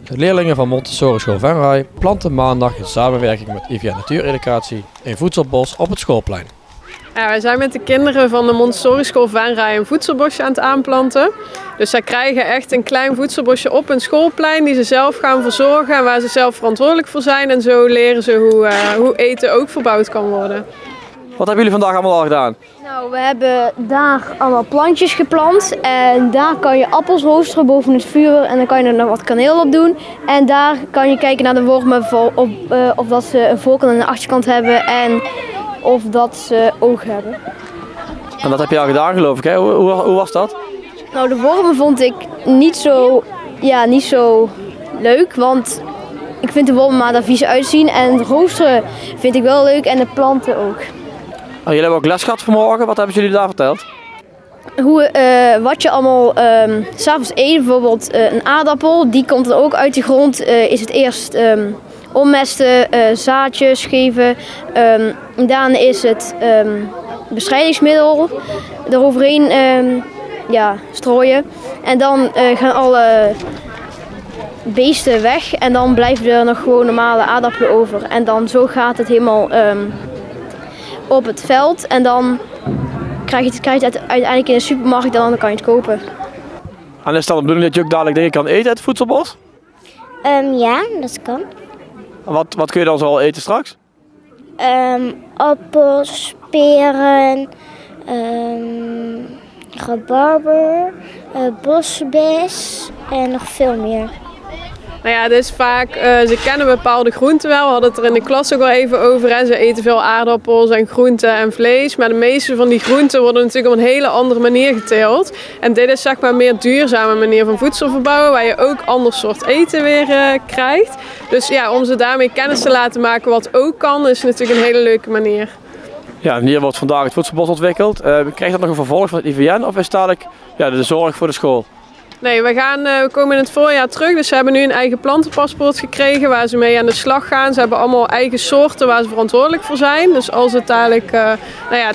De leerlingen van Montessori School Venray planten maandag in samenwerking met IVN Natuureducatie een voedselbos op het schoolplein. Ja, wij zijn met de kinderen van de Montessori School Venray een voedselbosje aan het aanplanten. Dus zij krijgen echt een klein voedselbosje op een schoolplein die ze zelf gaan verzorgen en waar ze zelf verantwoordelijk voor zijn. En zo leren ze hoe eten ook verbouwd kan worden. Wat hebben jullie vandaag allemaal al gedaan? Nou, we hebben daar allemaal plantjes geplant en daar kan je appels roosteren boven het vuur en dan kan je er nog wat kaneel op doen. En daar kan je kijken naar de wormen of dat ze een voorkant en een achterkant hebben en of dat ze ogen hebben. En dat heb je al gedaan, geloof ik, hè? Hoe was dat? Nou, de wormen vond ik niet zo leuk, want ik vind de wormen maar er vies uitzien en het roosteren vind ik wel leuk en de planten ook. Oh, jullie hebben ook les gehad vanmorgen, wat hebben jullie daar verteld? Wat je allemaal 's avonds eet, bijvoorbeeld een aardappel, die komt dan ook uit de grond. Is het eerst ommesten, zaadjes geven. Daarna is het bestrijdingsmiddel eroverheen strooien. En dan gaan alle beesten weg en dan blijven er nog gewoon normale aardappelen over. En dan zo gaat het helemaal op het veld en dan krijg je het uiteindelijk in de supermarkt en dan kan je het kopen. En is het dan de bedoeling dat je ook dadelijk dingen kan eten uit het voedselbos? Ja, dat kan. Wat kun je dan zo al eten straks? Appels, peren, rabarber, bosbes en nog veel meer. Nou ja, dus vaak, ze kennen bepaalde groenten wel. We hadden het er in de klas ook al even over. Hè. Ze eten veel aardappels en groenten en vlees. Maar de meeste van die groenten worden natuurlijk op een hele andere manier geteeld. En dit is zeg maar een meer duurzame manier van voedsel verbouwen. Waar je ook ander soort eten weer krijgt. Dus ja, om ze daarmee kennis te laten maken wat ook kan, is natuurlijk een hele leuke manier. Ja, en hier wordt vandaag het voedselbos ontwikkeld. Krijgt dat nog een vervolg van het IVN of is het dadelijk de zorg voor de school? Nee, we komen in het voorjaar terug. Dus ze hebben nu een eigen plantenpaspoort gekregen waar ze mee aan de slag gaan. Ze hebben allemaal eigen soorten waar ze verantwoordelijk voor zijn. Dus als het dadelijk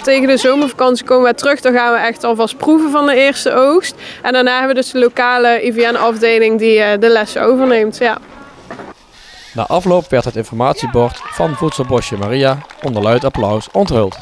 tegen de zomervakantie komen we terug, dan gaan we echt alvast proeven van de eerste oogst. En daarna hebben we dus de lokale IVN-afdeling die de lessen overneemt. Ja. Na afloop werd het informatiebord van Voedselbosje Maria onder luid applaus onthuld.